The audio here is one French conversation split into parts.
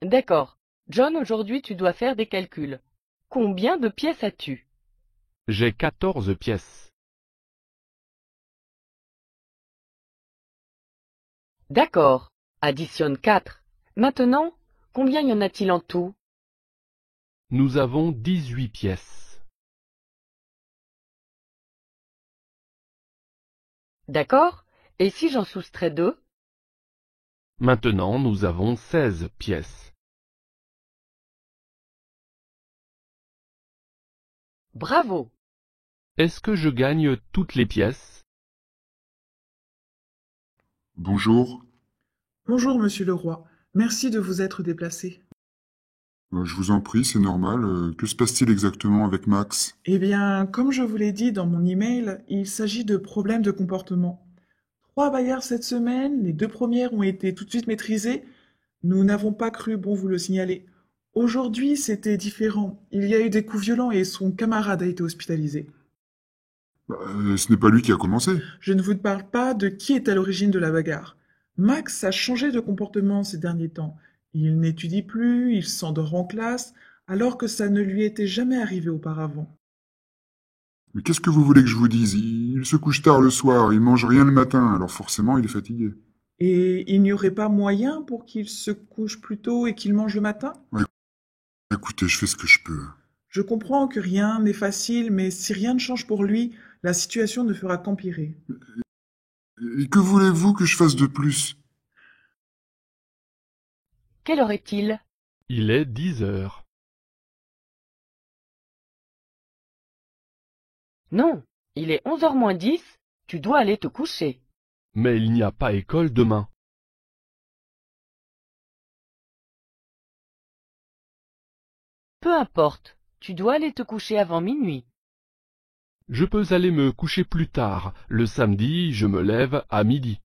D'accord. John, aujourd'hui tu dois faire des calculs. Combien de pièces as-tu? J'ai 14 pièces. D'accord. Additionne 4. Maintenant, combien y en a-t-il en tout? Nous avons 18 pièces. D'accord. Et si j'en soustrais 2? Maintenant, nous avons 16 pièces. Bravo. Est-ce que je gagne toutes les pièces? Bonjour. Bonjour, monsieur Leroy. Merci de vous être déplacé. Je vous en prie, c'est normal. Que se passe-t-il exactement avec Max? Eh bien, comme je vous l'ai dit dans mon email, il s'agit de problèmes de comportement. 3 bagarres cette semaine, les 2 premières ont été tout de suite maîtrisées. Nous n'avons pas cru bon vous le signaler. Aujourd'hui, c'était différent. Il y a eu des coups violents et son camarade a été hospitalisé. Ce n'est pas lui qui a commencé. Je ne vous parle pas de qui est à l'origine de la bagarre. Max a changé de comportement ces derniers temps. Il n'étudie plus, il s'endort en classe, alors que ça ne lui était jamais arrivé auparavant. Mais qu'est-ce que vous voulez que je vous dise? Il se couche tard le soir, il mange rien le matin, alors forcément il est fatigué. Et il n'y aurait pas moyen pour qu'il se couche plus tôt et qu'il mange le matin? Ouais, écoutez, je fais ce que je peux. Je comprends que rien n'est facile, mais si rien ne change pour lui, la situation ne fera qu'empirer. Et que voulez-vous que je fasse de plus? Quelle heure est-il? Il est 10 heures. Non, il est 11h moins 10. Tu dois aller te coucher. Mais il n'y a pas école demain. Peu importe, tu dois aller te coucher avant minuit. Je peux aller me coucher plus tard. Le samedi, je me lève à midi.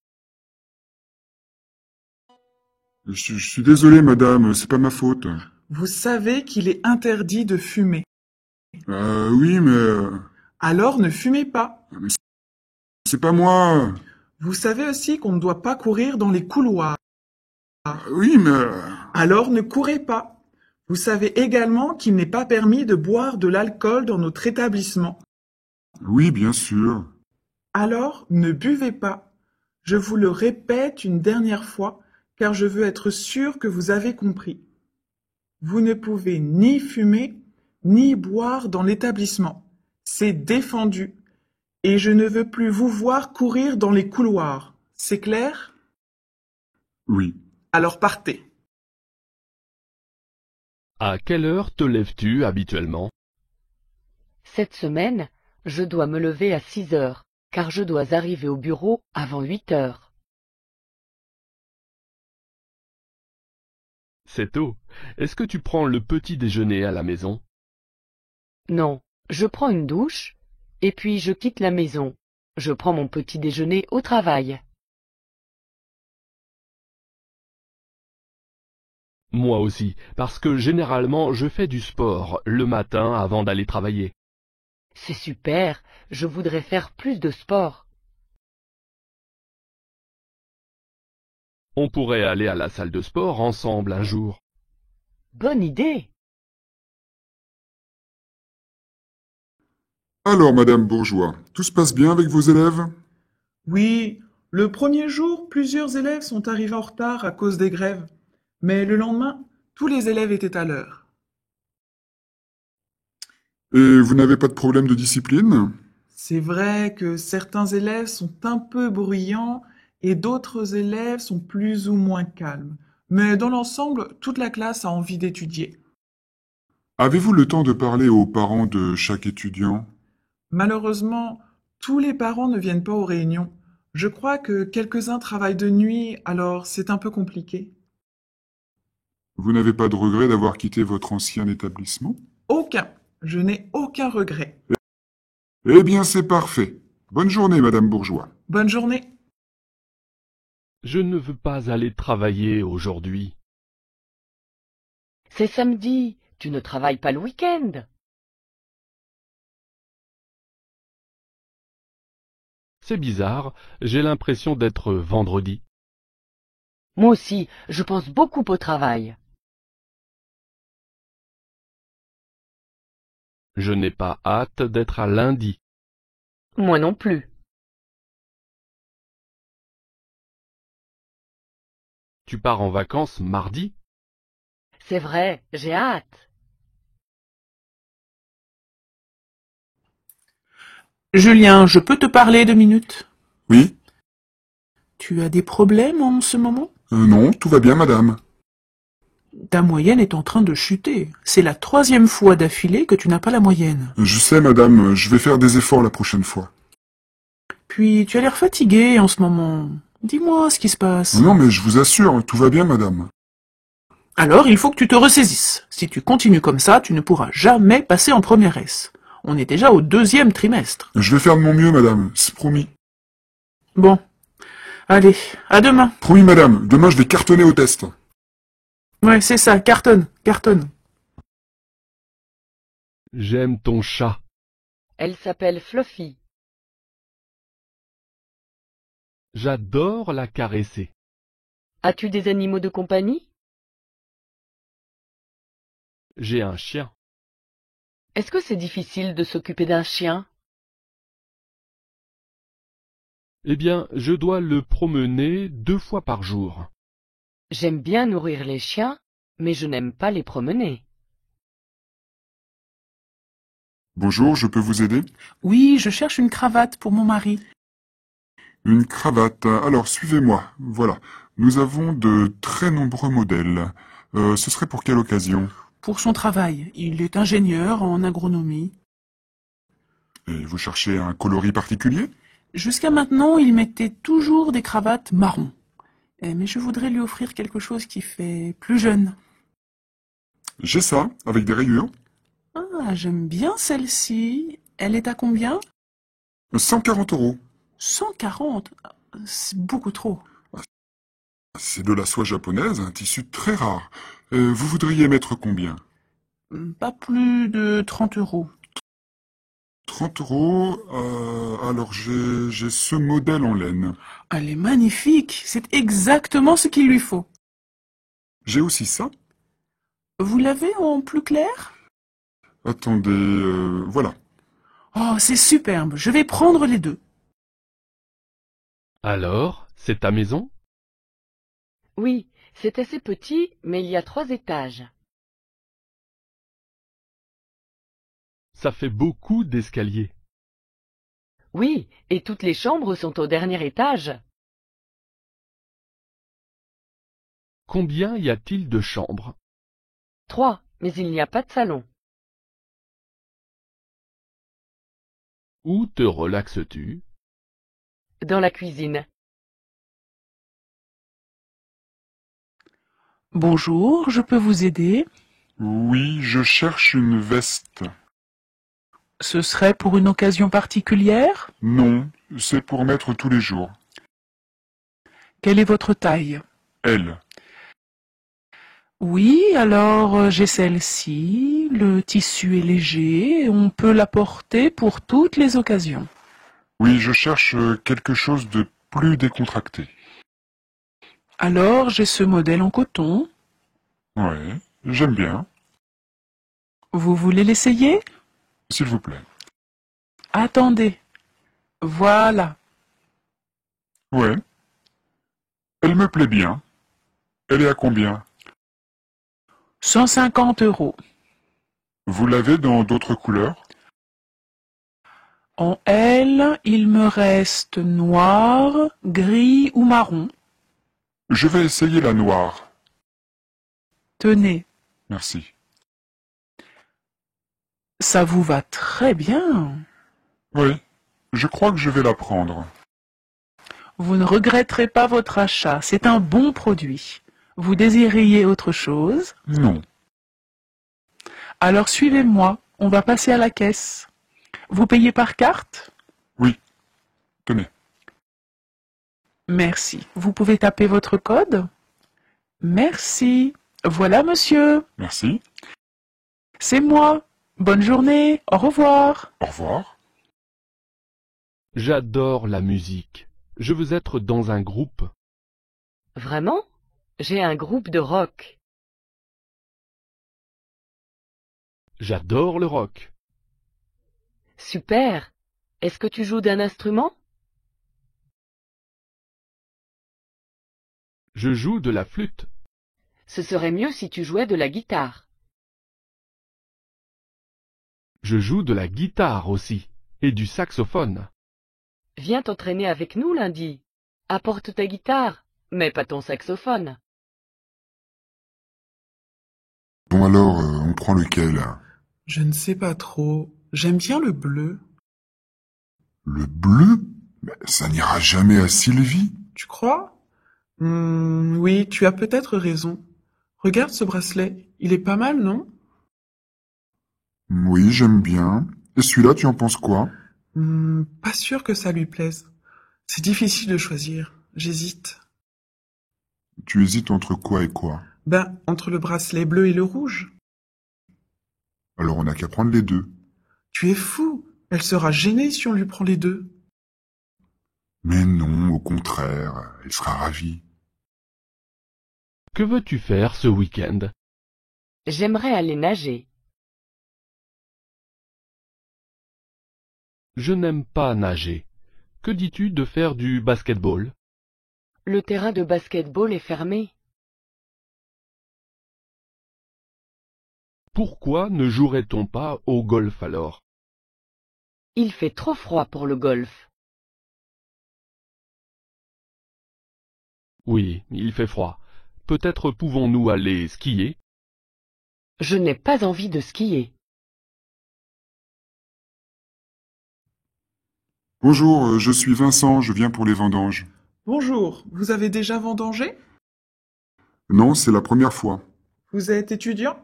Je suis désolé, madame, c'est pas ma faute. Vous savez qu'il est interdit de fumer. Oui, mais... Alors ne fumez pas. mais c'est pas moi. Vous savez aussi qu'on ne doit pas courir dans les couloirs. Oui, mais... Alors ne courez pas. Vous savez également qu'il n'est pas permis de boire de l'alcool dans notre établissement. Oui, bien sûr. Alors ne buvez pas. Je vous le répète une dernière fois, car je veux être sûr que vous avez compris. Vous ne pouvez ni fumer, ni boire dans l'établissement. C'est défendu. Et je ne veux plus vous voir courir dans les couloirs. C'est clair? Oui. Alors partez. À quelle heure te lèves-tu habituellement? Cette semaine, je dois me lever à 6 heures, car je dois arriver au bureau avant 8 heures. C'est tôt. Est-ce que tu prends le petit déjeuner à la maison? Non, je prends une douche, et puis je quitte la maison. Je prends mon petit déjeuner au travail. Moi aussi, parce que généralement je fais du sport le matin avant d'aller travailler. C'est super, je voudrais faire plus de sport. On pourrait aller à la salle de sport ensemble un jour. Bonne idée. Alors, madame Bourgeois, tout se passe bien avec vos élèves? Oui, le premier jour, plusieurs élèves sont arrivés en retard à cause des grèves. Mais le lendemain, tous les élèves étaient à l'heure. Et vous n'avez pas de problème de discipline? C'est vrai que certains élèves sont un peu bruyants et d'autres élèves sont plus ou moins calmes. Mais dans l'ensemble, toute la classe a envie d'étudier. Avez-vous le temps de parler aux parents de chaque étudiant? Malheureusement, tous les parents ne viennent pas aux réunions. Je crois que quelques-uns travaillent de nuit, alors c'est un peu compliqué. Vous n'avez pas de regret d'avoir quitté votre ancien établissement? Aucun. Je n'ai aucun regret. Eh bien, c'est parfait. Bonne journée, madame Bourgeois. Bonne journée. Je ne veux pas aller travailler aujourd'hui. C'est samedi, tu ne travailles pas le week-end. C'est bizarre, j'ai l'impression d'être vendredi. Moi aussi, je pense beaucoup au travail. Je n'ai pas hâte d'être à lundi. Moi non plus. Tu pars en vacances mardi? C'est vrai, j'ai hâte. Julien, je peux te parler 2 minutes? Oui? Tu as des problèmes en ce moment? Non, tout va bien, madame. Ta moyenne est en train de chuter. C'est la 3e fois d'affilée que tu n'as pas la moyenne. Je sais, madame, je vais faire des efforts la prochaine fois. Puis tu as l'air fatigué en ce moment. Dis-moi ce qui se passe. Non, mais je vous assure, tout va bien, madame. Alors il faut que tu te ressaisisses. Si tu continues comme ça, tu ne pourras jamais passer en première S. On est déjà au 2e trimestre. Je vais faire de mon mieux, madame, c'est promis. Bon. Allez, à demain. Promis, madame, demain je vais cartonner au test. Ouais, c'est ça, cartonne, cartonne. J'aime ton chat. Elle s'appelle Fluffy. J'adore la caresser. As-tu des animaux de compagnie? J'ai un chien. Est-ce que c'est difficile de s'occuper d'un chien? Eh bien, je dois le promener 2 fois par jour. J'aime bien nourrir les chiens, mais je n'aime pas les promener. Bonjour, je peux vous aider? Oui, je cherche une cravate pour mon mari. Une cravate. Alors, suivez-moi. Voilà. Nous avons de très nombreux modèles. Ce serait pour quelle occasion? Pour son travail. Il est ingénieur en agronomie. Et vous cherchez un coloris particulier? Jusqu'à maintenant, il mettait toujours des cravates marron. Mais je voudrais lui offrir quelque chose qui fait plus jeune. J'ai ça, avec des rayures. Ah, j'aime bien celle-ci. Elle est à combien? 140 €. 140. C'est beaucoup trop. C'est de la soie japonaise, un tissu très rare. Vous voudriez mettre combien? Pas plus de 30 €. 30 €. Alors, j'ai ce modèle en laine. Elle est magnifique. C'est exactement ce qu'il lui faut. J'ai aussi ça. Vous l'avez en plus clair? Attendez, voilà. Oh, c'est superbe. Je vais prendre les deux. Alors, c'est ta maison? Oui, c'est assez petit, mais il y a 3 étages. Ça fait beaucoup d'escaliers. Oui, et toutes les chambres sont au dernier étage. Combien y a-t-il de chambres? 3, mais il n'y a pas de salon. Où te relaxes-tu? Dans la cuisine. Bonjour, je peux vous aider? Oui, je cherche une veste. Ce serait pour une occasion particulière? Non, c'est pour mettre tous les jours. Quelle est votre taille? Elle. Oui, alors j'ai celle-ci. Le tissu est léger. On peut la porter pour toutes les occasions. Oui, je cherche quelque chose de plus décontracté. Alors j'ai ce modèle en coton. Ouais, j'aime bien. Vous voulez l'essayer? S'il vous plaît. Attendez. Voilà. Ouais. Elle me plaît bien. Elle est à combien? 150 €. Vous l'avez dans d'autres couleurs? En L, il me reste noir, gris ou marron. Je vais essayer la noire. Tenez, Merci. ça vous va très bien. Oui, je crois que je vais la prendre. Vous ne regretterez pas votre achat, c'est un bon produit. Vous désiriez autre chose? Non. Alors suivez-moi, on va passer à la caisse. Vous payez par carte? Oui. Tenez. Merci. Vous pouvez taper votre code? Merci. Voilà, monsieur. Merci. C'est moi. Bonne journée. Au revoir. Au revoir. J'adore la musique. Je veux être dans un groupe. Vraiment? J'ai un groupe de rock. J'adore le rock. Super. Est-ce que tu joues d'un instrument? Je joue de la flûte. Ce serait mieux si tu jouais de la guitare. Je joue de la guitare aussi, et du saxophone. Viens t'entraîner avec nous lundi. Apporte ta guitare, mais pas ton saxophone. Bon alors, on prend lequel? Je ne sais pas trop. J'aime bien le bleu. Le bleu? Mais ça n'ira jamais à Sylvie. Tu crois? Oui, tu as peut-être raison. Regarde ce bracelet. Il est pas mal, non? Oui, j'aime bien. Et celui-là, tu en penses quoi? Pas sûr que ça lui plaise. C'est difficile de choisir. J'hésite. Tu hésites entre quoi et quoi? Ben, entre le bracelet bleu et le rouge. Alors on n'a qu'à prendre les deux. Tu es fou. Elle sera gênée si on lui prend les deux. Mais non, au contraire, elle sera ravie. Que veux-tu faire ce week-end? J'aimerais aller nager. Je n'aime pas nager. Que dis-tu de faire du basket-ball? Le terrain de basket-ball est fermé. Pourquoi ne jouerait-on pas au golf alors? Il fait trop froid pour le golf. Oui, il fait froid. Peut-être pouvons-nous aller skier? Je n'ai pas envie de skier. Bonjour, je suis Vincent, je viens pour les vendanges. Bonjour, vous avez déjà vendangé? Non, c'est la première fois. Vous êtes étudiant?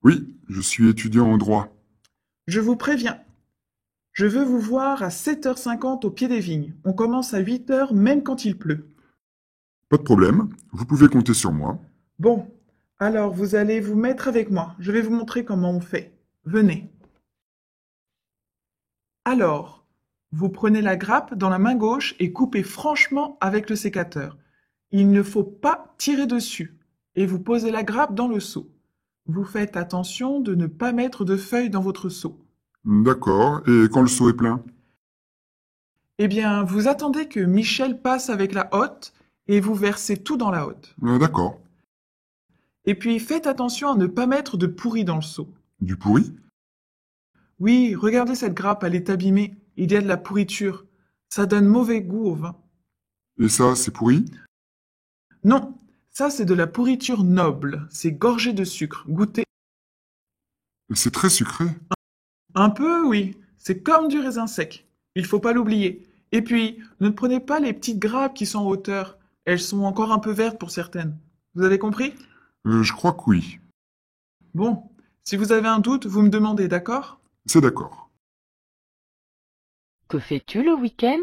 Oui, je suis étudiant en droit. Je vous préviens. Je veux vous voir à 7h50 au pied des vignes. On commence à 8h même quand il pleut. Pas de problème, vous pouvez compter sur moi. Bon, alors vous allez vous mettre avec moi. Je vais vous montrer comment on fait. Venez. Alors, vous prenez la grappe dans la main gauche et coupez franchement avec le sécateur. Il ne faut pas tirer dessus. Et vous posez la grappe dans le seau. Vous faites attention de ne pas mettre de feuilles dans votre seau. D'accord, et quand le seau est plein? Eh bien, vous attendez que Michel passe avec la hotte et vous versez tout dans la hotte. D'accord. Et puis, faites attention à ne pas mettre de pourri dans le seau. Du pourri? Oui, regardez cette grappe, elle est abîmée. Il y a de la pourriture. Ça donne mauvais goût au vin. Et ça, c'est pourri? Non, ça c'est de la pourriture noble. C'est gorgé de sucre. Goûtez. C'est très sucré. Un peu, oui. C'est comme du raisin sec. Il faut pas l'oublier. Et puis, ne prenez pas les petites grappes qui sont en hauteur. Elles sont encore un peu vertes pour certaines. Vous avez compris? Je crois que oui. Bon, si vous avez un doute, vous me demandez, d'accord? C'est d'accord. Que fais-tu le week-end?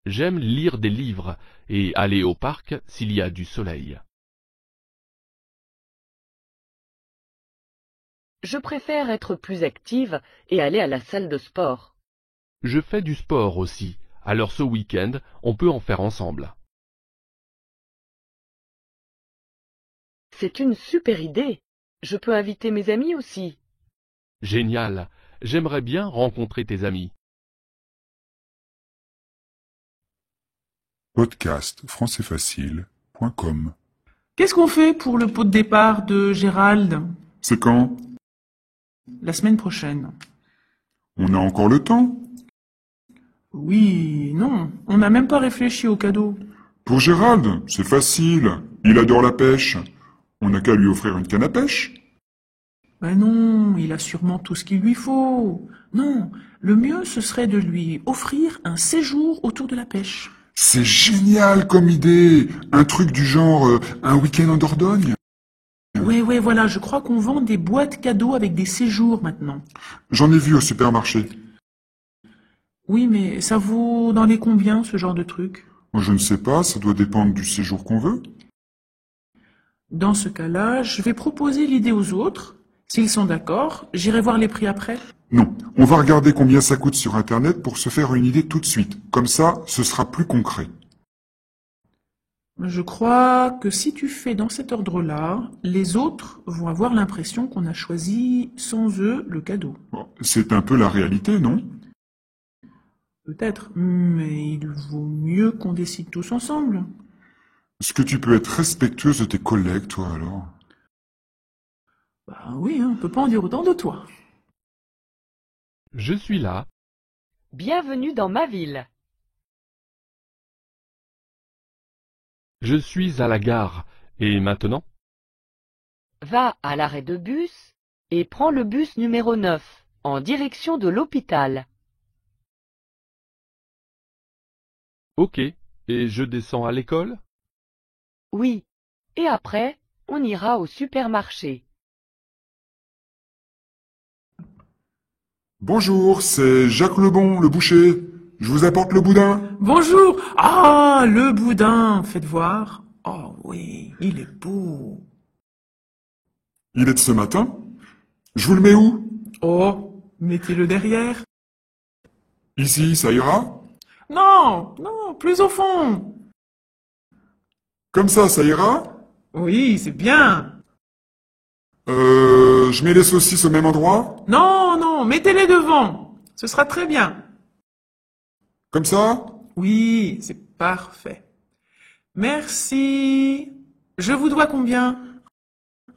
J'aime lire des livres et aller au parc s'il y a du soleil. Je préfère être plus active et aller à la salle de sport. Je fais du sport aussi, alors ce week-end, on peut en faire ensemble. C'est une super idée. Je peux inviter mes amis aussi. Génial, j'aimerais bien rencontrer tes amis. Podcast françaisfacile.com. Qu'est-ce qu'on fait pour le pot de départ de Gérald? C'est quand? La semaine prochaine. On a encore le temps? Oui, non, on n'a même pas réfléchi au cadeau. Pour Gérald, c'est facile. Il adore la pêche. On n'a qu'à lui offrir une canne à pêche. Ben non, il a sûrement tout ce qu'il lui faut. Non, le mieux ce serait de lui offrir un séjour autour de la pêche. C'est génial comme idée. Un truc du genre un week-end en Dordogne. Ouais, voilà, je crois qu'on vend des boîtes cadeaux avec des séjours maintenant. J'en ai vu au supermarché. Oui, mais ça vaut dans les combien ce genre de truc? Moi, je ne sais pas, ça doit dépendre du séjour qu'on veut. Dans ce cas-là, je vais proposer l'idée aux autres. S'ils sont d'accord, j'irai voir les prix après. Non, on va regarder combien ça coûte sur Internet pour se faire une idée tout de suite. Comme ça, ce sera plus concret. Je crois que si tu fais dans cet ordre-là, les autres vont avoir l'impression qu'on a choisi sans eux le cadeau. Bon, c'est un peu la réalité, non? Peut-être, mais il vaut mieux qu'on décide tous ensemble. Est-ce que tu peux être respectueuse de tes collègues, toi, alors? Bah oui, hein, on peut pas en dire autant de toi. Je suis là. Bienvenue dans ma ville. Je suis à la gare. Et maintenant? Va à l'arrêt de bus et prends le bus numéro 9 en direction de l'hôpital. Ok. Et je descends à l'école? Oui. Et après, on ira au supermarché. Bonjour, c'est Jacques Lebon, le boucher. Je vous apporte le boudin. Bonjour! Ah, le boudin, faites voir. Oh oui, il est beau. Il est de ce matin. Je vous le mets où? Oh, mettez-le derrière. Ici, ça ira? Non, non, plus au fond. Comme ça ira? Oui, c'est bien. Je mets les saucisses au même endroit? Non, non, mettez-les devant. Ce sera très bien. Comme ça? Oui, c'est parfait. Merci. Je vous dois combien?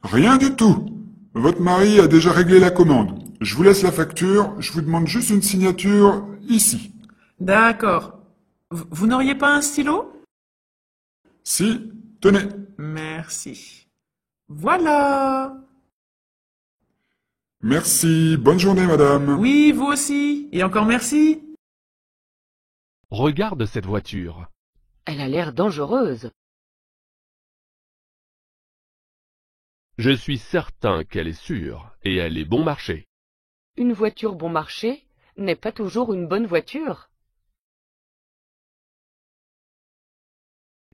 Rien du tout. Votre mari a déjà réglé la commande. Je vous laisse la facture, je vous demande juste une signature ici. D'accord. Vous n'auriez pas un stylo? Si, tenez. Merci. Voilà. Merci, bonne journée madame. Oui, vous aussi. Et encore merci. Regarde cette voiture. Elle a l'air dangereuse. Je suis certain qu'elle est sûre et elle est bon marché. Une voiture bon marché n'est pas toujours une bonne voiture.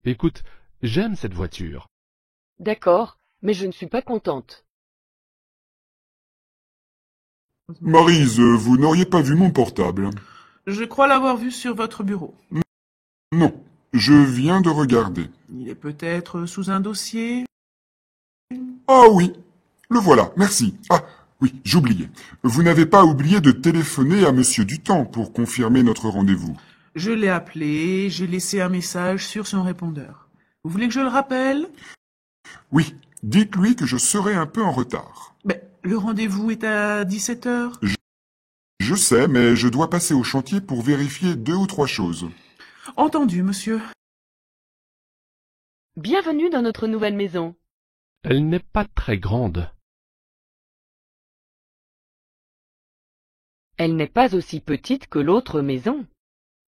Écoute, j'aime cette voiture. D'accord, mais je ne suis pas contente. Maryse, vous n'auriez pas vu mon portable? Je crois l'avoir vu sur votre bureau. Non, je viens de regarder. Il est peut-être sous un dossier. Ah oui, le voilà, merci. Ah oui, j'oubliais. Vous n'avez pas oublié de téléphoner à Monsieur Dutemps pour confirmer notre rendez-vous. Je l'ai appelé, j'ai laissé un message sur son répondeur. Vous voulez que je le rappelle? Oui, dites-lui que je serai un peu en retard. Ben, le rendez-vous est à 17 heures. Je sais, mais je dois passer au chantier pour vérifier 2 ou 3 choses. Entendu, monsieur. Bienvenue dans notre nouvelle maison. Elle n'est pas très grande. Elle n'est pas aussi petite que l'autre maison.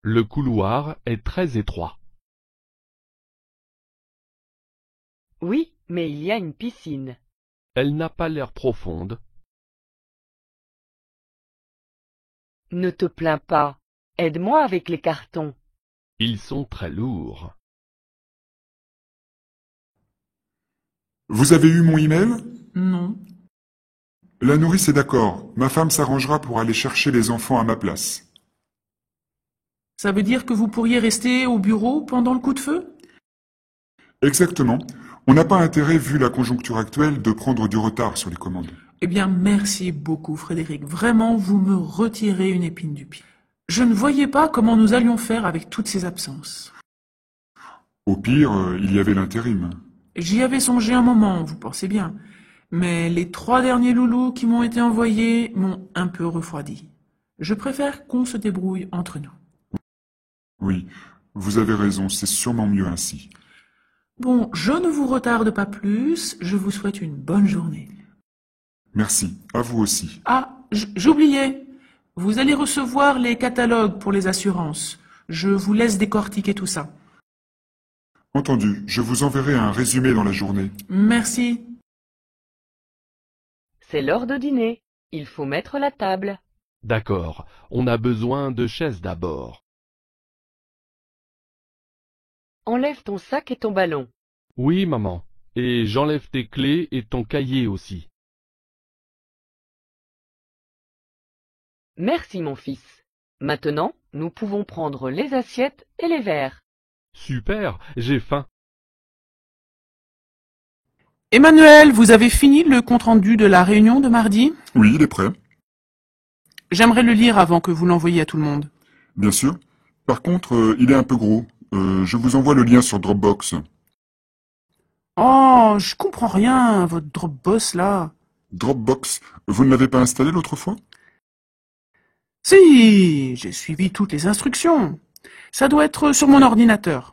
Le couloir est très étroit. Oui, mais il y a une piscine. Elle n'a pas l'air profonde. Ne te plains pas. Aide-moi avec les cartons. Ils sont très lourds. Vous avez eu mon email? Non. La nourrice est d'accord. Ma femme s'arrangera pour aller chercher les enfants à ma place. Ça veut dire que vous pourriez rester au bureau pendant le coup de feu? Exactement. On n'a pas intérêt, vu la conjoncture actuelle, de prendre du retard sur les commandes. Eh bien, merci beaucoup, Frédéric. Vraiment, vous me retirez une épine du pied. Je ne voyais pas comment nous allions faire avec toutes ces absences. Au pire, il y avait l'intérim. J'y avais songé un moment, vous pensez bien. Mais les 3 derniers loulous qui m'ont été envoyés m'ont un peu refroidi. Je préfère qu'on se débrouille entre nous. Oui, vous avez raison, c'est sûrement mieux ainsi. Bon, je ne vous retarde pas plus, je vous souhaite une bonne journée. Merci, à vous aussi. Ah, j'oubliais. Vous allez recevoir les catalogues pour les assurances. Je vous laisse décortiquer tout ça. Entendu, je vous enverrai un résumé dans la journée. Merci. C'est l'heure de dîner. Il faut mettre la table. D'accord, on a besoin de chaises d'abord. Enlève ton sac et ton ballon. Oui, maman. Et j'enlève tes clés et ton cahier aussi. Merci, mon fils. Maintenant, nous pouvons prendre les assiettes et les verres. Super, j'ai faim. Emmanuel, vous avez fini le compte-rendu de la réunion de mardi? Oui, il est prêt. J'aimerais le lire avant que vous l'envoyiez à tout le monde. Bien sûr. Par contre, il est un peu gros. Je vous envoie le lien sur Dropbox. Oh, je comprends rien, votre Dropbox là. Dropbox, vous ne l'avez pas installé l'autre fois? Si, j'ai suivi toutes les instructions. Ça doit être sur mon ordinateur.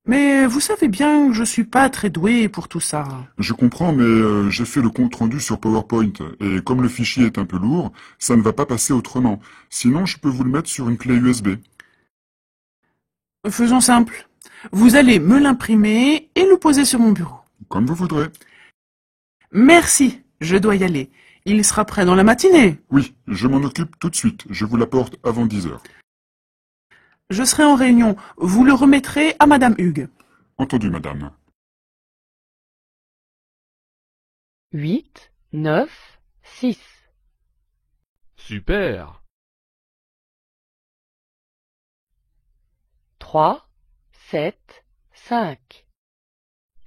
Mais vous savez bien que je suis pas très doué pour tout ça. Je comprends, mais j'ai fait le compte-rendu sur PowerPoint, et comme le fichier est un peu lourd, ça ne va pas passer autrement. Sinon, je peux vous le mettre sur une clé USB. Faisons simple. Vous allez me l'imprimer et le poser sur mon bureau. Comme vous voudrez. Merci, je dois y aller. Il sera prêt dans la matinée. Oui, je m'en occupe tout de suite. Je vous l'apporte avant 10 heures. Je serai en réunion. Vous le remettrez à Madame Hugues. Entendu, madame. 8, 9, 6. Super. 3, 7, 5.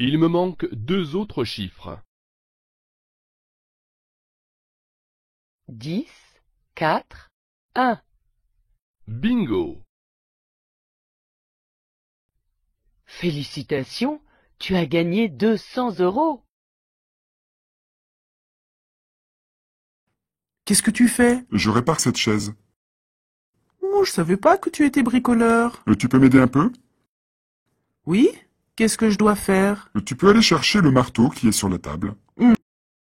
Il me manque 2 autres chiffres. 10, 4, 1. Bingo. Félicitations, tu as gagné 200 €. Qu'est-ce que tu fais? Je répare cette chaise. Oh, je savais pas que tu étais bricoleur. Tu peux m'aider un peu? Oui? Qu'est-ce que je dois faire? Tu peux aller chercher le marteau qui est sur la table.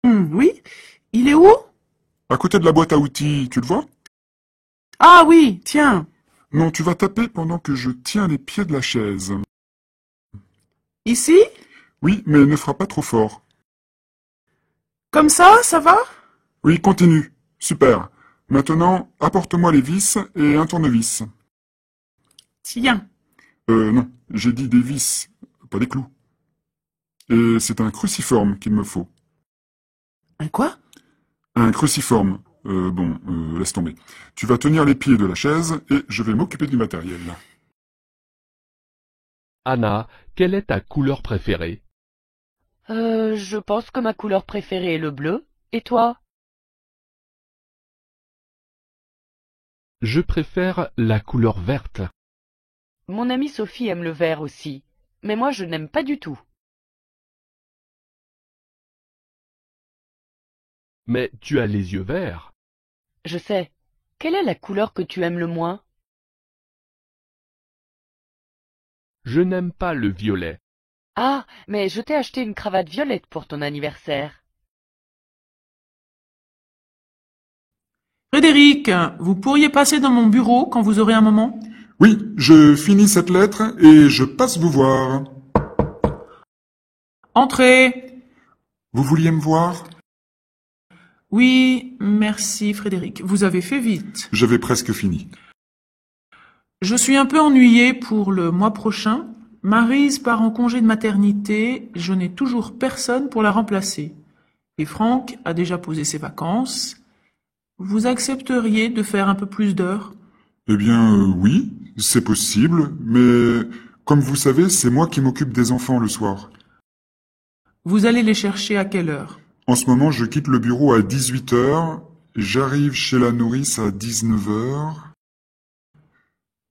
Oui? Il est où? À côté de la boîte à outils, tu le vois? Ah oui, tiens. Non, tu vas taper pendant que je tiens les pieds de la chaise. Ici? Oui, mais ne frappe pas trop fort. Comme ça va? Oui, continue. Super. Maintenant, apporte-moi les vis et un tournevis. Tiens. Non, j'ai dit des vis, pas des clous. Et c'est un cruciforme qu'il me faut. Un quoi? Un cruciforme. Laisse tomber. Tu vas tenir les pieds de la chaise et je vais m'occuper du matériel. Anna, quelle est ta couleur préférée? Je pense que ma couleur préférée est le bleu. Et toi? Je préfère la couleur verte. Mon amie Sophie aime le vert aussi, mais moi je n'aime pas du tout. Mais tu as les yeux verts. Je sais. Quelle est la couleur que tu aimes le moins? Je n'aime pas le violet. Ah, mais je t'ai acheté une cravate violette pour ton anniversaire. Frédéric, vous pourriez passer dans mon bureau quand vous aurez un moment? Oui, je finis cette lettre et je passe vous voir. Entrez. Vous vouliez me voir? Oui, merci Frédéric. Vous avez fait vite. J'avais presque fini. Je suis un peu ennuyée pour le mois prochain. Maryse part en congé de maternité. Je n'ai toujours personne pour la remplacer. Et Franck a déjà posé ses vacances. Vous accepteriez de faire un peu plus d'heures? Eh bien, oui, c'est possible, mais comme vous savez, c'est moi qui m'occupe des enfants le soir. Vous allez les chercher à quelle heure? En ce moment, je quitte le bureau à 18 heures, j'arrive chez la nourrice à 19 heures.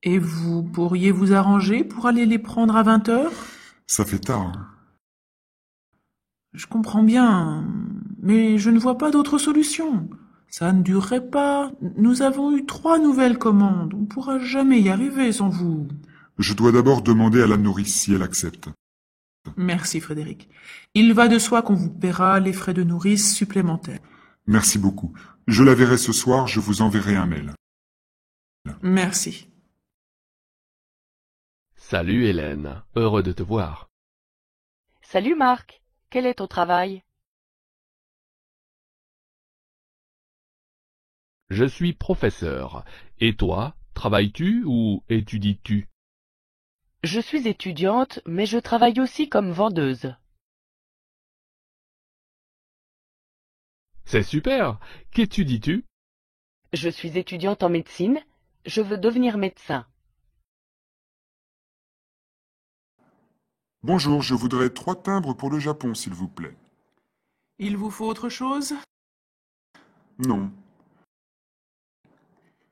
Et vous pourriez vous arranger pour aller les prendre à 20 heures? Ça fait tard. Je comprends bien, mais je ne vois pas d'autre solution. Ça ne durerait pas. Nous avons eu 3 nouvelles commandes. On ne pourra jamais y arriver sans vous. Je dois d'abord demander à la nourrice si elle accepte. Merci Frédéric. Il va de soi qu'on vous paiera les frais de nourrice supplémentaires. Merci beaucoup. Je la verrai ce soir, je vous enverrai un mail. Merci. Salut Hélène, heureux de te voir. Salut Marc, quel est ton travail? Je suis professeur. Et toi, travailles-tu ou étudies-tu? Je suis étudiante, mais je travaille aussi comme vendeuse. C'est super. Qu'étudies-tu? Je suis étudiante en médecine, je veux devenir médecin. Bonjour, je voudrais 3 timbres pour le Japon, s'il vous plaît. Il vous faut autre chose? Non.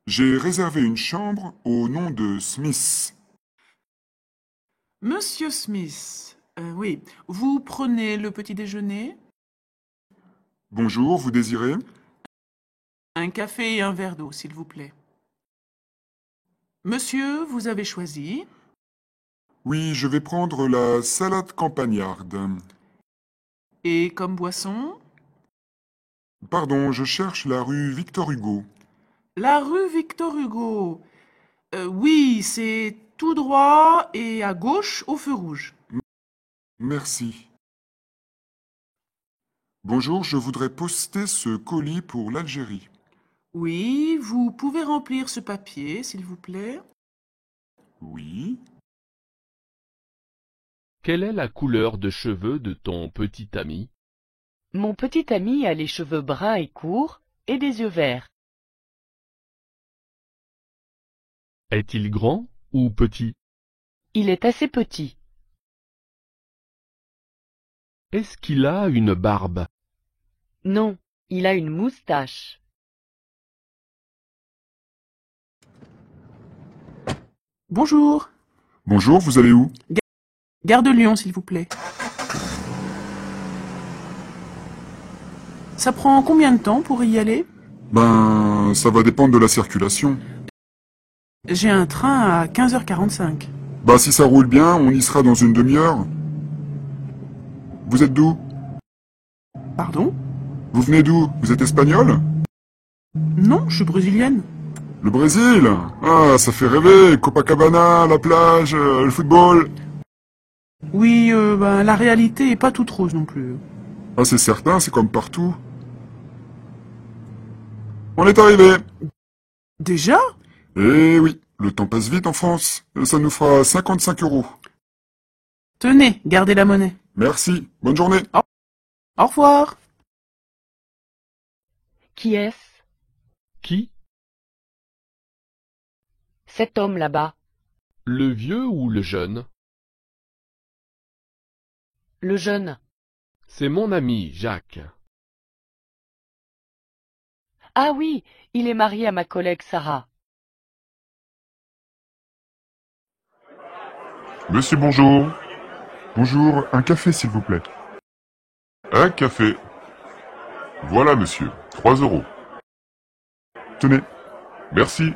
J'ai réservé une chambre au nom de Smith. Monsieur Smith, oui, vous prenez le petit déjeuner? Bonjour, vous désirez? Un café et un verre d'eau, s'il vous plaît. Monsieur, vous avez choisi? Oui, je vais prendre la salade campagnarde. Et comme boisson? Pardon, je cherche la rue Victor Hugo. La rue Victor Hugo. Oui, c'est tout droit et à gauche au feu rouge. Merci. Bonjour, je voudrais poster ce colis pour l'Algérie. Oui, vous pouvez remplir ce papier, s'il vous plaît. Oui. Quelle est la couleur de cheveux de ton petit ami? Mon petit ami a les cheveux bruns et courts et des yeux verts. Est-il grand ou petit? Il est assez petit. Est-ce qu'il a une barbe? Non, il a une moustache. Bonjour. Bonjour, vous allez où? Gare de Lyon, s'il vous plaît. Ça prend combien de temps pour y aller? Ben, ça va dépendre de la circulation. J'ai un train à 15h45. Bah, si ça roule bien, on y sera dans une demi-heure. Vous êtes d'où? Pardon? Vous venez d'où? Vous êtes espagnol? Non, je suis brésilienne. Le Brésil? Ah, ça fait rêver. Copacabana, la plage, le football. Oui, la réalité est pas toute rose non plus. Ah, c'est certain, c'est comme partout. On est arrivé. Déjà? Eh oui, le temps passe vite en France. Ça nous fera 55 €. Tenez, gardez la monnaie. Merci, bonne journée. Au revoir. Qui est-ce? Qui? Cet homme là-bas. Le vieux ou le jeune? Le jeune. C'est mon ami Jacques. Ah oui, il est marié à ma collègue Sarah. Monsieur, bonjour. Bonjour, un café s'il vous plaît. Un café. Voilà, monsieur. 3 €. Tenez. Merci.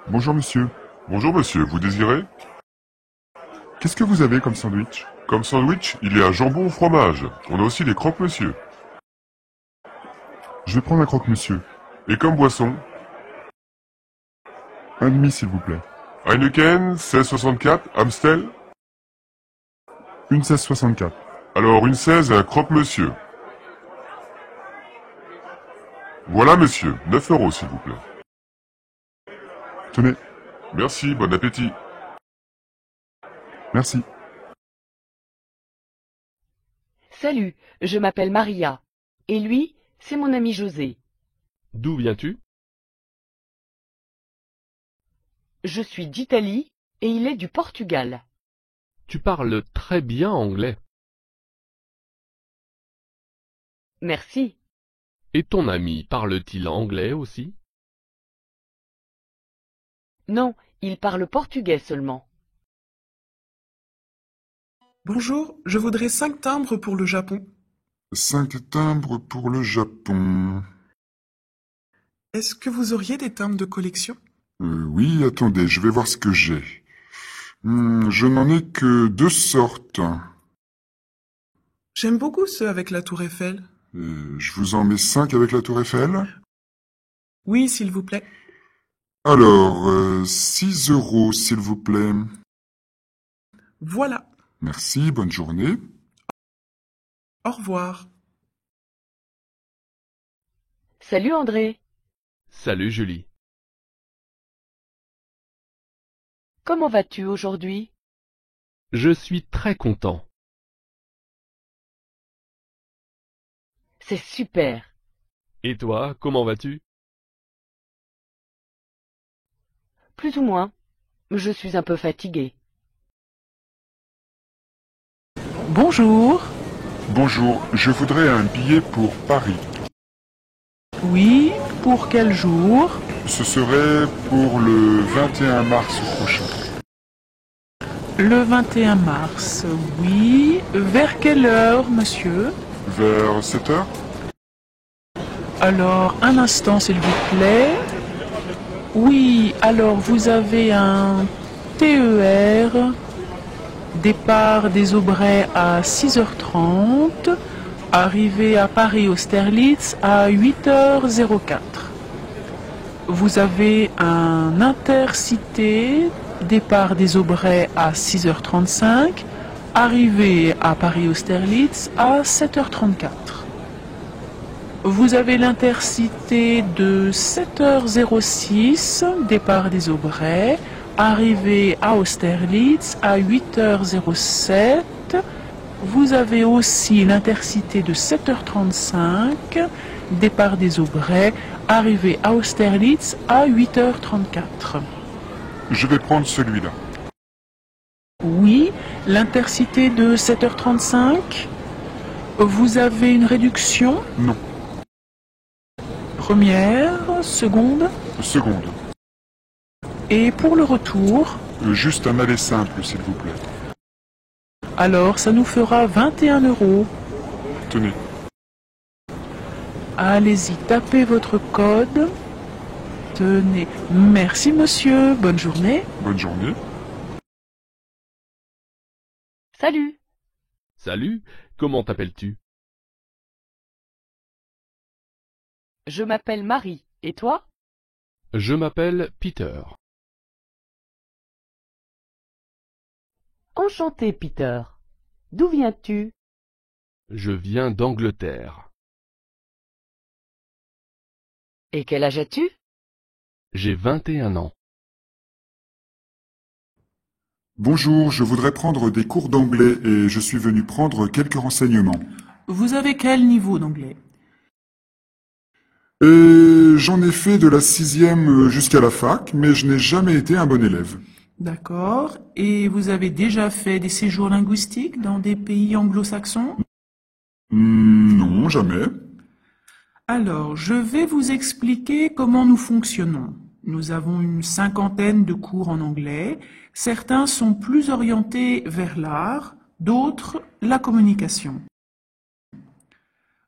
Bonjour monsieur. Bonjour, monsieur. Vous désirez? Qu'est-ce que vous avez comme sandwich? Comme sandwich, il y a jambon au fromage. On a aussi des croque-monsieur. Je vais prendre un croque-monsieur. Et comme boisson, Un demi s'il vous plaît. Heineken, 16,64, Amstel. Une 16,64. Alors, une 16 et un croque-monsieur. Voilà, monsieur. 9 € s'il vous plaît. Tenez. Merci, bon appétit. Merci. Salut, je m'appelle Maria. Et lui, c'est mon ami José. D'où viens-tu? Je suis d'Italie et il est du Portugal. Tu parles très bien anglais. Merci. Et ton ami parle-t-il anglais aussi? Non, il parle portugais seulement. Bonjour, je voudrais 5 timbres pour le Japon. 5 timbres pour le Japon. Est-ce que vous auriez des timbres de collection? Oui, attendez, je vais voir ce que j'ai. Je n'en ai que 2 sortes. J'aime beaucoup ceux avec la tour Eiffel. Je vous en mets 5 avec la tour Eiffel. Oui, s'il vous plaît. Alors, 6 € s'il vous plaît. Voilà. Merci, bonne journée. Au revoir. Salut André. Salut Julie. Comment vas-tu aujourd'hui? Je suis très content. C'est super. Et toi, comment vas-tu? Plus ou moins. Je suis un peu fatiguée. Bonjour. Bonjour, je voudrais un billet pour Paris. Oui, pour quel jour? Ce serait pour le 21 mars prochain. Le 21 mars, oui. Vers quelle heure, monsieur? Vers 7 heures? Alors, un instant, s'il vous plaît. Oui, alors vous avez un TER, départ des Aubrais à 6h30, arrivée à Paris-Austerlitz à 8h04. Vous avez un Intercité, départ des Aubrais à 6h35, arrivée à Paris-Austerlitz à 7h34. Vous avez l'Intercité de 7h06, départ des Aubrais, arrivée à Austerlitz à 8h07. Vous avez aussi l'Intercité de 7h35, départ des Aubrais, arrivée à Austerlitz à 8h34. Je vais prendre celui-là. Oui, l'Intercité de 7h35. Vous avez une réduction? Non, Première, seconde. seconde. Et pour le retour, Juste un aller simple, s'il vous plaît. alors ça nous fera 21 €. Tenez. Allez-y, tapez votre code. Tenez. Merci monsieur, bonne journée. Bonne journée. Salut. Salut, comment t'appelles-tu? Je m'appelle Marie. Et toi? Je m'appelle Peter. Enchanté, Peter. D'où viens-tu? Je viens d'Angleterre. Et quel âge as-tu? J'ai 21 ans. Bonjour, je voudrais prendre des cours d'anglais et je suis venu prendre quelques renseignements. Vous avez quel niveau d'anglais? Et j'en ai fait de la 6e jusqu'à la fac, mais je n'ai jamais été un bon élève. D'accord. Et vous avez déjà fait des séjours linguistiques dans des pays anglo-saxons? Non, jamais. Alors, je vais vous expliquer comment nous fonctionnons. Nous avons une 50aine de cours en anglais. Certains sont plus orientés vers l'art, d'autres la communication.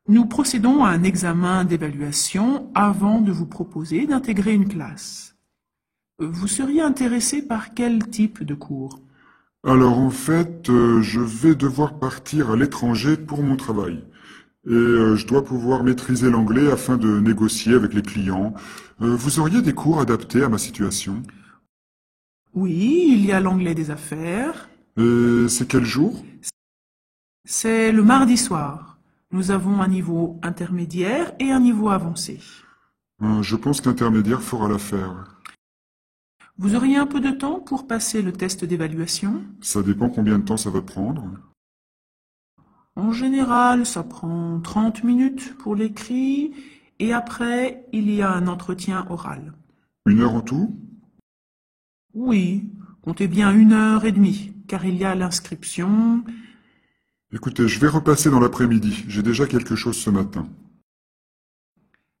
Nous procédons à un examen d'évaluation avant de vous proposer d'intégrer une classe. Vous seriez intéressé par quel type de cours? Alors en fait, je vais devoir partir à l'étranger pour mon travail. Et je dois pouvoir maîtriser l'anglais afin de négocier avec les clients. Vous auriez des cours adaptés à ma situation? Oui, il y a l'anglais des affaires. Et c'est quel jour? C'est le mardi soir. Nous avons un niveau intermédiaire et un niveau avancé. Je pense qu'intermédiaire fera l'affaire. Vous auriez un peu de temps pour passer le test d'évaluation? Ça dépend combien de temps ça va prendre. En général, ça prend 30 minutes pour l'écrit et après, il y a un entretien oral. 1 heure en tout? Oui, comptez bien 1h30, car il y a l'inscription. Écoutez, je vais repasser dans l'après-midi. J'ai déjà quelque chose ce matin.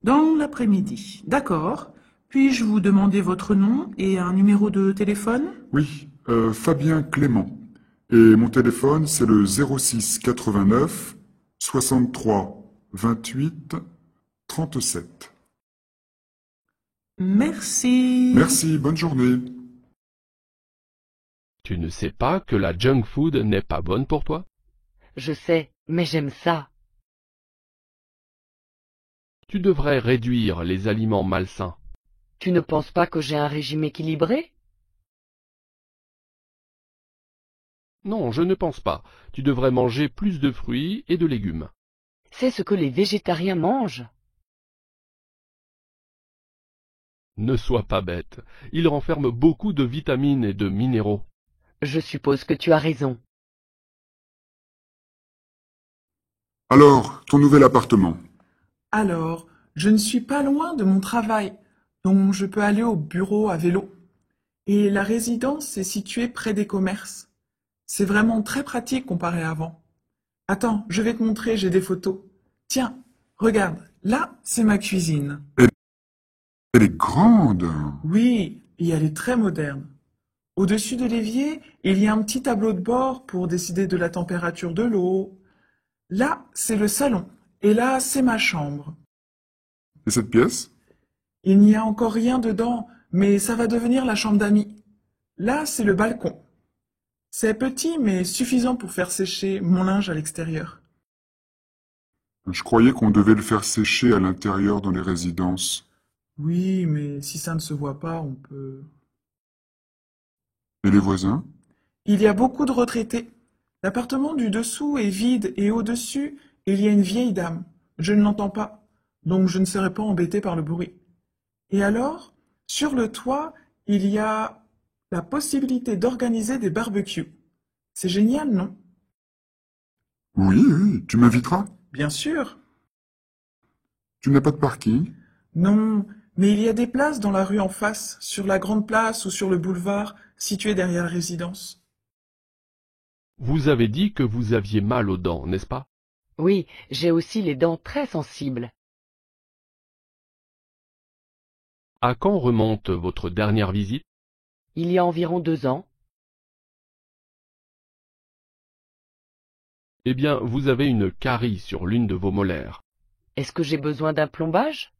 Dans l'après-midi. D'accord. Puis-je vous demander votre nom et un numéro de téléphone? Oui, Fabien Clément. Et mon téléphone, c'est le 06 89 63 28 37. Merci. Merci, bonne journée. Tu ne sais pas que la junk food n'est pas bonne pour toi? Je sais, mais j'aime ça. Tu devrais réduire les aliments malsains. Tu ne penses pas que j'ai un régime équilibré? Non, je ne pense pas. Tu devrais manger plus de fruits et de légumes. C'est ce que les végétariens mangent. Ne sois pas bête. Ils renferment beaucoup de vitamines et de minéraux. Je suppose que tu as raison. Alors, ton nouvel appartement. Alors, je ne suis pas loin de mon travail, donc je peux aller au bureau à vélo. Et la résidence est située près des commerces. C'est vraiment très pratique comparé à avant. Attends, je vais te montrer, j'ai des photos. Tiens, regarde, là, c'est ma cuisine. Elle est grande. Oui, et elle est très moderne. Au-dessus de l'évier, il y a un petit tableau de bord pour décider de la température de l'eau. Là, c'est le salon, et là, c'est ma chambre. Et cette pièce? Il n'y a encore rien dedans, mais ça va devenir la chambre d'amis. Là, c'est le balcon. C'est petit, mais suffisant pour faire sécher mon linge à l'extérieur. Je croyais qu'on devait le faire sécher à l'intérieur dans les résidences. Oui, mais si ça ne se voit pas, on peut... Et les voisins? Il y a beaucoup de retraités. L'appartement du dessous est vide et au-dessus, il y a une vieille dame. Je ne l'entends pas, donc je ne serai pas embêté par le bruit. Et alors, sur le toit, il y a la possibilité d'organiser des barbecues. C'est génial, non? Oui, oui, tu m'inviteras. Bien sûr. Tu n'as pas de parking? Non, mais il y a des places dans la rue en face, sur la grande place ou sur le boulevard, situé derrière la résidence. Vous avez dit que vous aviez mal aux dents, n'est-ce pas? Oui, j'ai aussi les dents très sensibles. À quand remonte votre dernière visite? Il y a environ 2 ans. Eh bien, vous avez une carie sur l'une de vos molaires. Est-ce que j'ai besoin d'un plombage?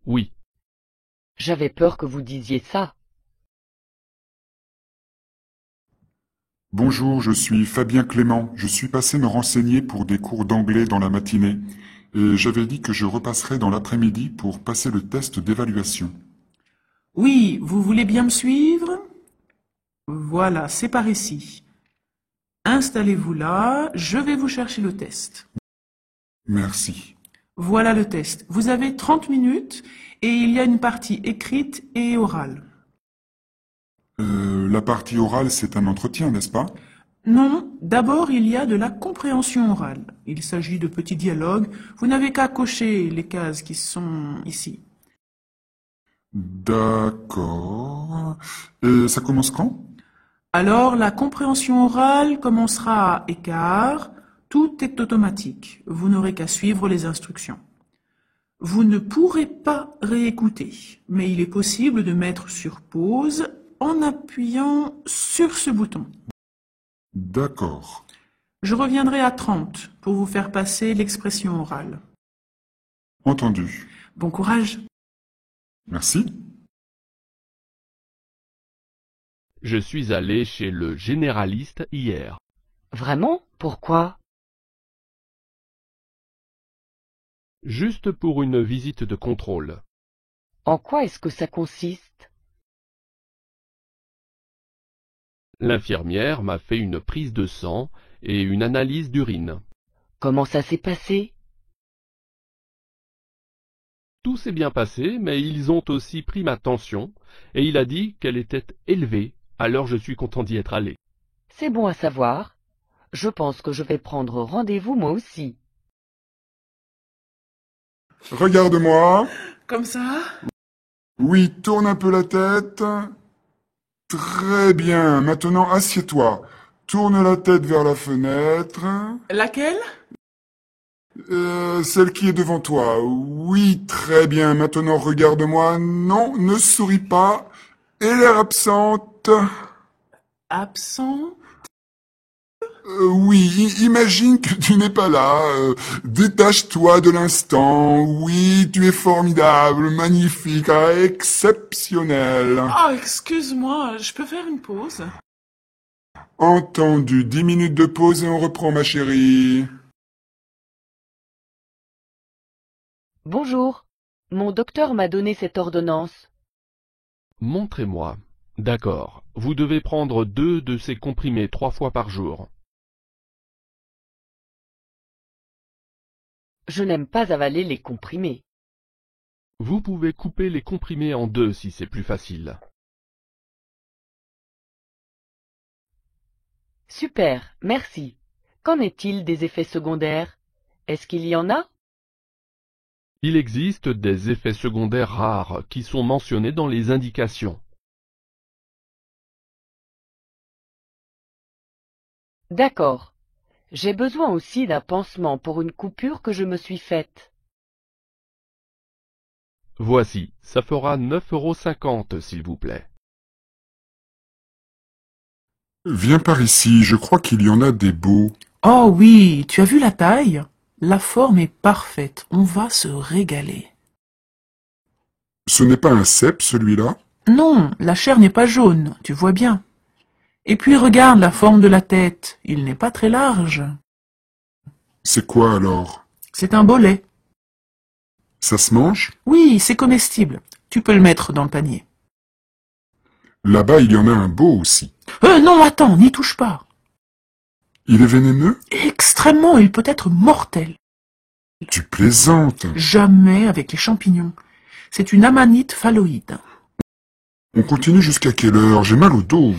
Oui, J'avais peur que vous disiez ça. Bonjour, je suis Fabien Clément. Je suis passé me renseigner pour des cours d'anglais dans la matinée. Et j'avais dit que je repasserais dans l'après-midi pour passer le test d'évaluation. Oui, vous voulez bien me suivre? Voilà, c'est par ici. Installez-vous là, je vais vous chercher le test. Merci. Voilà le test. Vous avez 30 minutes et il y a une partie écrite et orale. La partie orale, c'est un entretien, n'est-ce pas? Non, d'abord il y a de la compréhension orale. Il s'agit de petits dialogues. Vous n'avez qu'à cocher les cases qui sont ici. D'accord. Et ça commence quand? Alors, la compréhension orale commencera à écart. Tout est automatique. Vous n'aurez qu'à suivre les instructions. Vous ne pourrez pas réécouter, mais il est possible de mettre sur pause en appuyant sur ce bouton. D'accord. Je reviendrai à 30 pour vous faire passer l'expression orale. Entendu. Bon courage. Merci. je suis allé chez le généraliste hier. Vraiment? Pourquoi? Juste pour une visite de contrôle. En quoi est-ce que ça consiste? L'infirmière m'a fait une prise de sang et une analyse d'urine. Comment ça s'est passé? Tout s'est bien passé, mais ils ont aussi pris ma tension, et il a dit qu'elle était élevée, alors je suis content d'y être allé. C'est bon à savoir. Je pense que je vais prendre rendez-vous moi aussi. Regarde-moi. Comme ça? Oui, tourne un peu la tête. Très bien. Maintenant, assieds-toi. Tourne la tête vers la fenêtre. Laquelle? Celle qui est devant toi. Oui, très bien. Maintenant, regarde-moi. Non, ne souris pas. Et l'air absente. Absent? Oui, imagine que tu n'es pas là. Détache-toi de l'instant. Oui, tu es formidable, magnifique, exceptionnel. Oh, excuse-moi, je peux faire une pause? Entendu. 10 minutes de pause et on reprend, ma chérie. Bonjour. Mon docteur m'a donné cette ordonnance. Montrez-moi. D'accord. Vous devez prendre 2 de ces comprimés 3 fois par jour. Je n'aime pas avaler les comprimés. Vous pouvez couper les comprimés en 2 si c'est plus facile. Super, merci. Qu'en est-il des effets secondaires? Est-ce qu'il y en a? Il existe des effets secondaires rares qui sont mentionnés dans les indications. D'accord. J'ai besoin aussi d'un pansement pour une coupure que je me suis faite. Voici, ça fera 9,50 € s'il vous plaît. Viens par ici, je crois qu'il y en a des beaux. Oh oui, tu as vu la taille? La forme est parfaite, on va se régaler. Ce n'est pas un cep, celui-là? Non, la chair n'est pas jaune, tu vois bien. Et puis regarde la forme de la tête, il n'est pas très large. C'est quoi alors? C'est un bolet. Ça se mange? Oui, c'est comestible. Tu peux le mettre dans le panier. Là-bas, il y en a un beau aussi. Non, attends, n'y touche pas. Il est vénéneux? Extrêmement, il peut être mortel. Tu plaisantes. Jamais avec les champignons. C'est une amanite phalloïde. On continue jusqu'à quelle heure? J'ai mal au dos.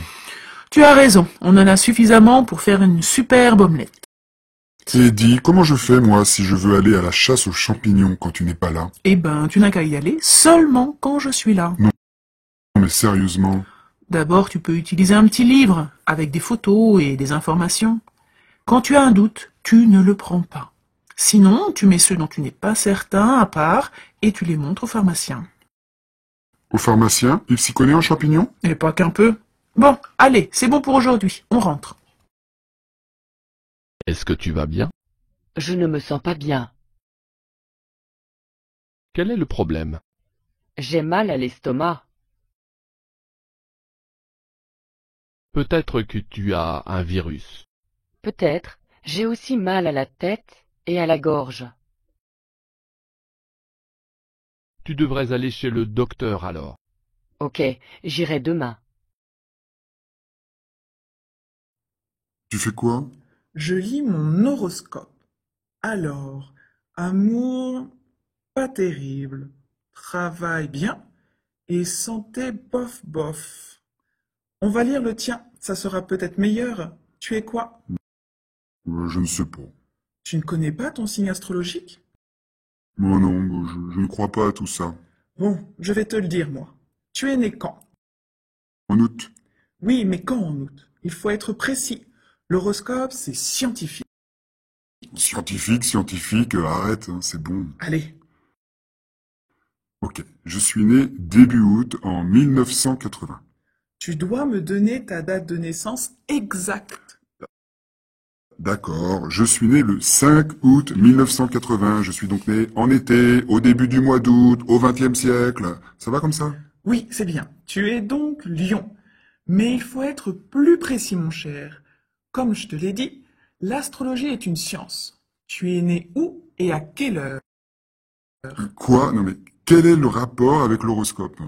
Tu as raison, on en a suffisamment pour faire une superbe omelette. Et dis, comment je fais, moi, si je veux aller à la chasse aux champignons quand tu n'es pas là? Eh ben, tu n'as qu'à y aller seulement quand je suis là. Non, mais sérieusement. D'abord, tu peux utiliser un petit livre avec des photos et des informations. Quand tu as un doute, tu ne le prends pas. Sinon, tu mets ceux dont tu n'es pas certain à part et tu les montres au pharmacien. Au pharmacien, il s'y connaît en champignons? Et pas qu'un peu. Bon, allez, c'est bon pour aujourd'hui, on rentre. Est-ce que tu vas bien? Je ne me sens pas bien. Quel est le problème? J'ai mal à l'estomac. Peut-être que tu as un virus. Peut-être. J'ai aussi mal à la tête et à la gorge. Tu devrais aller chez le docteur alors. Ok, j'irai demain. Tu fais quoi? Je lis mon horoscope. Alors, amour, pas terrible. Travail, bien. Et santé, bof, bof. On va lire le tien, ça sera peut-être meilleur. Tu es quoi? Je ne sais pas. Tu ne connais pas ton signe astrologique? Moi non, je ne crois pas à tout ça. Bon, je vais te le dire, moi. Tu es né quand? En août. Oui, mais quand en août? Il faut être précis. L'horoscope, c'est scientifique. Scientifique, arrête, hein, c'est bon. Allez, Ok, je suis né début août en 1980. tu dois me donner ta date de naissance exacte. D'accord, je suis né le 5 août 1980. Je suis donc né en été, au début du mois d'août, au XXe siècle. Ça va comme ça? Oui, c'est bien. Tu es donc Lion. Mais il faut être plus précis, mon cher. Comme je te l'ai dit, l'astrologie est une science. Tu es né où et à quelle heure? Quoi? Non mais quel est le rapport avec l'horoscope?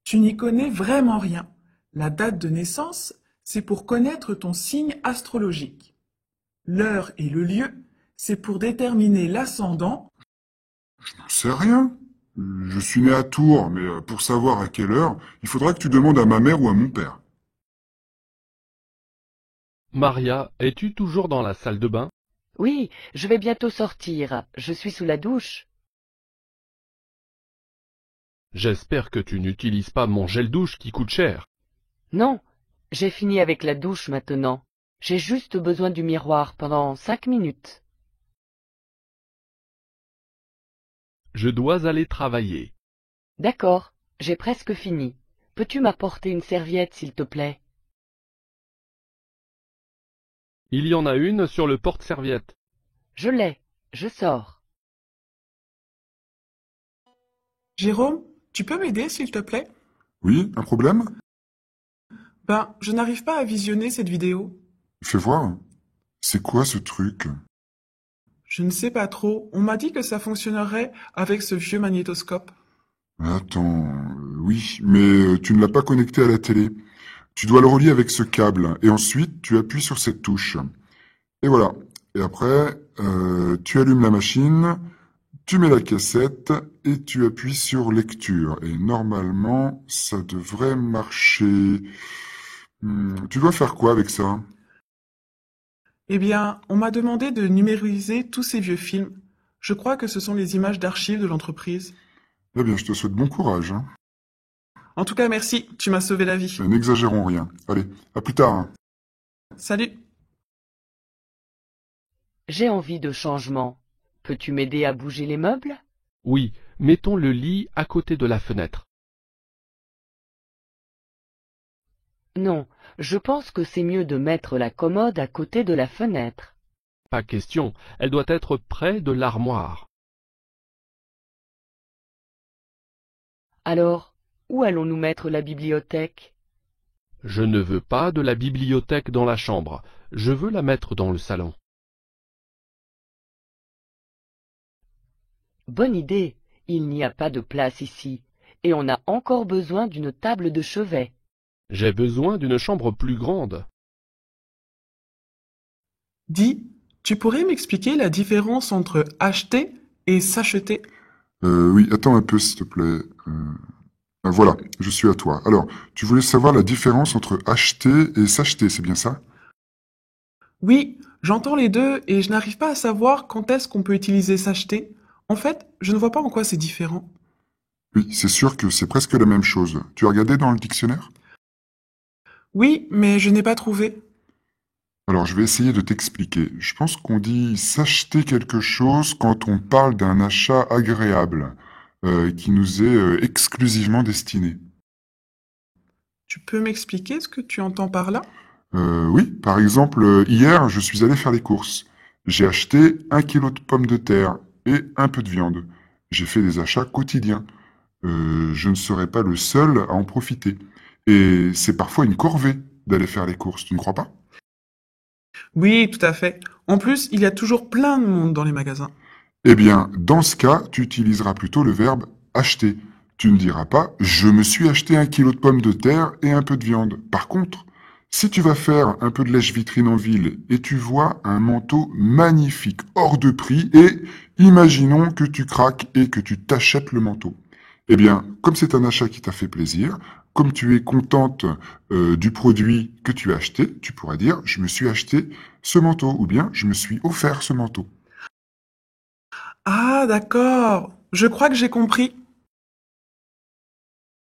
Tu n'y connais vraiment rien. La date de naissance, c'est pour connaître ton signe astrologique. L'heure et le lieu, c'est pour déterminer l'ascendant. Je n'en sais rien. Je suis né à Tours, mais pour savoir à quelle heure, il faudra que tu demandes à ma mère ou à mon père. Maria, es-tu toujours dans la salle de bain? Oui, je vais bientôt sortir. Je suis sous la douche. J'espère que tu n'utilises pas mon gel douche qui coûte cher. Non, j'ai fini avec la douche maintenant. J'ai juste besoin du miroir pendant 5 minutes. Je dois aller travailler. D'accord, j'ai presque fini. Peux-tu m'apporter une serviette, s'il te plaît? Il y en a une sur le porte-serviette. Je l'ai, je sors. Jérôme, tu peux m'aider, s'il te plaît? Oui, un problème? Ben, je n'arrive pas à visionner cette vidéo. Fais voir. C'est quoi ce truc? Je ne sais pas trop. On m'a dit que ça fonctionnerait avec ce vieux magnétoscope. Attends, oui, mais tu ne l'as pas connecté à la télé. Tu dois le relier avec ce câble, et ensuite tu appuies sur cette touche. Et voilà. Et après, tu allumes la machine, tu mets la cassette, et tu appuies sur lecture. Et normalement, ça devrait marcher. Tu dois faire quoi avec ça? Eh bien, on m'a demandé de numériser tous ces vieux films. Je crois que ce sont les images d'archives de l'entreprise. Eh bien, je te souhaite bon courage, hein. En tout cas, merci, tu m'as sauvé la vie. N'exagérons rien. Allez, à plus tard, hein. Salut! J'ai envie de changement. Peux-tu m'aider à bouger les meubles? Oui, mettons le lit à côté de la fenêtre. Non, je pense que c'est mieux de mettre la commode à côté de la fenêtre. Pas question, elle doit être près de l'armoire. Alors, où allons-nous mettre la bibliothèque? Je ne veux pas de la bibliothèque dans la chambre, je veux la mettre dans le salon. Bonne idée, il n'y a pas de place ici, et on a encore besoin d'une table de chevet. J'ai besoin d'une chambre plus grande. Dis, tu pourrais m'expliquer la différence entre acheter et s'acheter? Oui, attends un peu, s'il te plaît. Voilà, je suis à toi. Alors, tu voulais savoir la différence entre acheter et s'acheter, c'est bien ça? Oui, j'entends les deux et je n'arrive pas à savoir quand est-ce qu'on peut utiliser s'acheter. En fait, je ne vois pas en quoi c'est différent. Oui, c'est sûr que c'est presque la même chose. Tu as regardé dans le dictionnaire? Oui, mais je n'ai pas trouvé. Alors, je vais essayer de t'expliquer. Je pense qu'on dit s'acheter quelque chose quand on parle d'un achat agréable, qui nous est exclusivement destiné. Tu peux m'expliquer ce que tu entends par là? Oui, par exemple, hier, je suis allé faire les courses. J'ai acheté 1 kilo de pommes de terre et un peu de viande. J'ai fait des achats quotidiens. Je ne serai pas le seul à en profiter. Et c'est parfois une corvée d'aller faire les courses, tu ne crois pas? Oui, tout à fait. En plus, il y a toujours plein de monde dans les magasins. Eh bien, dans ce cas, tu utiliseras plutôt le verbe acheter. Tu ne diras pas je me suis acheté 1 kilo de pommes de terre et un peu de viande. Par contre, si tu vas faire un peu de lèche-vitrine en ville et tu vois un manteau magnifique hors de prix et imaginons que tu craques et que tu t'achètes le manteau. Eh bien, comme c'est un achat qui t'a fait plaisir, comme tu es contente du produit que tu as acheté, tu pourras dire je me suis acheté ce manteau ou bien je me suis offert ce manteau. Ah, d'accord. Je crois que j'ai compris.